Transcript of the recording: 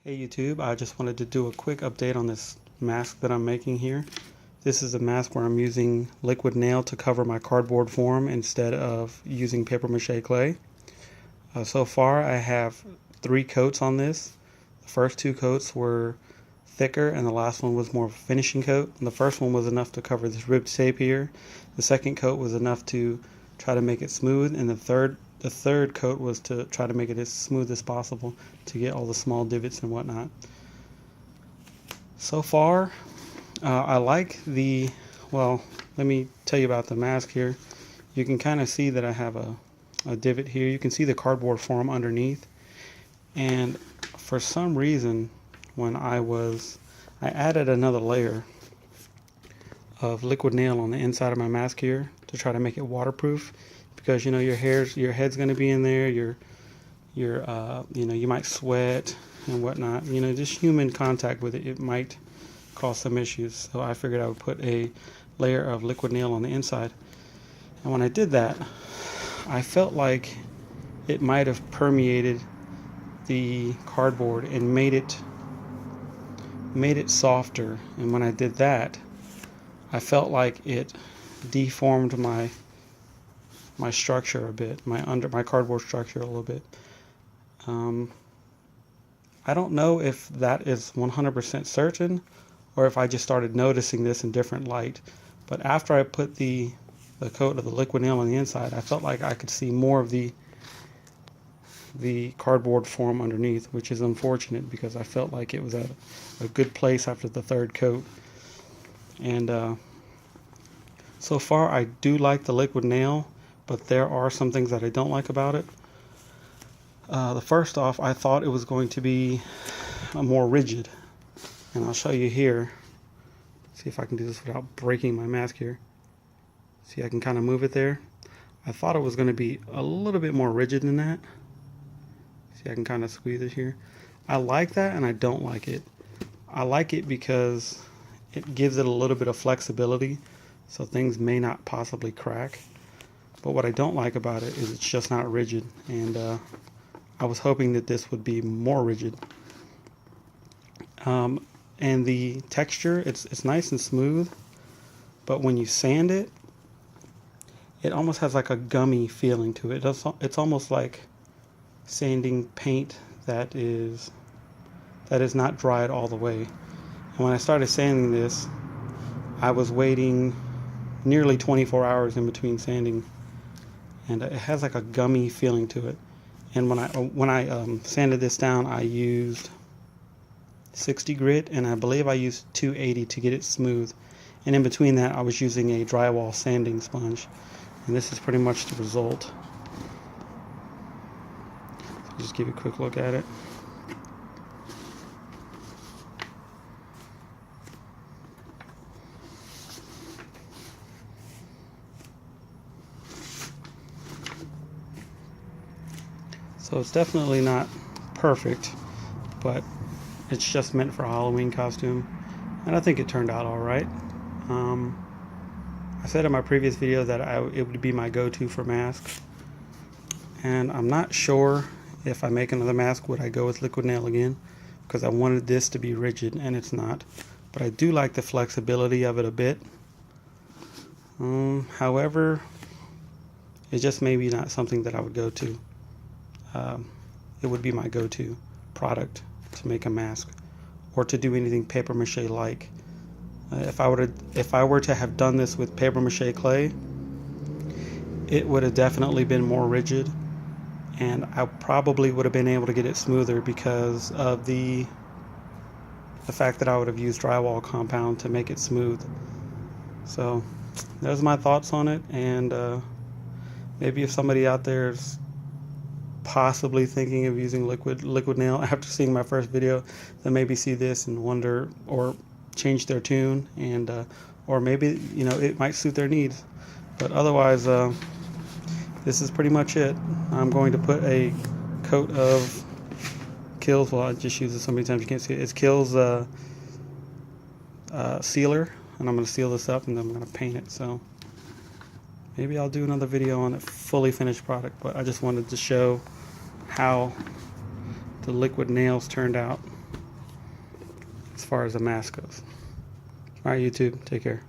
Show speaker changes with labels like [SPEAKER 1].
[SPEAKER 1] Hey YouTube, I just wanted to do a quick update on this mask that I'm making here. This is a mask where I'm using liquid nail to cover my cardboard form instead of using paper mache clay. So far I have 3 coats on this. The first 2 coats were thicker and the last one was more of a finishing coat. And the first one was enough to cover this ribbed tape here. The second coat was enough to try to make it smooth, and the third coat was to try to make it as smooth as possible to get all the small divots and whatnot. So far, I like the, well, let me tell you about the mask here. You can kind of see that I have a divot here. You can see the cardboard form underneath. And for some reason, when I added another layer of liquid nail on the inside of my mask here to try to make it waterproof, because you know your head's going to be in there, you might sweat and whatnot, just human contact with it might cause some issues. So I figured I would put a layer of liquid nail on the inside, and when I did that, I felt like it might have permeated the cardboard and made it softer. And when I did that, I felt like it deformed my structure a bit, my cardboard structure a little bit. I don't know if that is 100% certain or if I just started noticing this in different light, but after I put the coat of the liquid nail on the inside, I felt like I could see more of the cardboard form underneath, which is unfortunate because I felt like it was at a good place after the third coat. And so far I do like the liquid nail, but there are some things that I don't like about it. The first off, I thought it was going to be more rigid, and I'll show you here. See if I can do this without breaking my mask here. See, I can kind of move it there. I thought it was going to be a little bit more rigid than that. See, I can kind of squeeze it here. I like that and I don't like it. I like it because it gives it a little bit of flexibility, so things may not possibly crack. But what I don't like about it is it's just not rigid, and I was hoping that this would be more rigid. And the texture, it's nice and smooth, but when you sand it, it almost has like a gummy feeling to it. It's almost like sanding paint that is not dried all the way. And when I started sanding this, I was waiting nearly 24 hours in between sanding, and it has like a gummy feeling to it. And when I sanded this down, I used 60 grit, and I believe I used 280 to get it smooth. And in between that, I was using a drywall sanding sponge, and this is pretty much the result. So just give you a quick look at it. So it's definitely not perfect, but it's just meant for a Halloween costume, and I think it turned out all right. I said in my previous video that it would be my go-to for masks, and I'm not sure if I make another mask would I go with liquid nail again, because I wanted this to be rigid and it's not, but I do like the flexibility of it a bit. However, it just maybe not something that I would go to. It would be my go-to product to make a mask or to do anything paper mache like. If I were to have done this with paper mache clay, it would have definitely been more rigid, and I probably would have been able to get it smoother because of the fact that I would have used drywall compound to make it smooth. So those are my thoughts on it, and maybe if somebody out there is possibly thinking of using liquid nail after seeing my first video, then maybe see this and wonder or change their tune, and or maybe it might suit their needs. But otherwise, this is pretty much it. I'm going to put a coat of Kills. Well, I just used it so many times you can't see it. It's Kills sealer, and I'm going to seal this up and then I'm going to paint it. So maybe I'll do another video on a fully finished product, but I just wanted to show how the liquid nails turned out. as far as the mask goes. All right, YouTube, take care.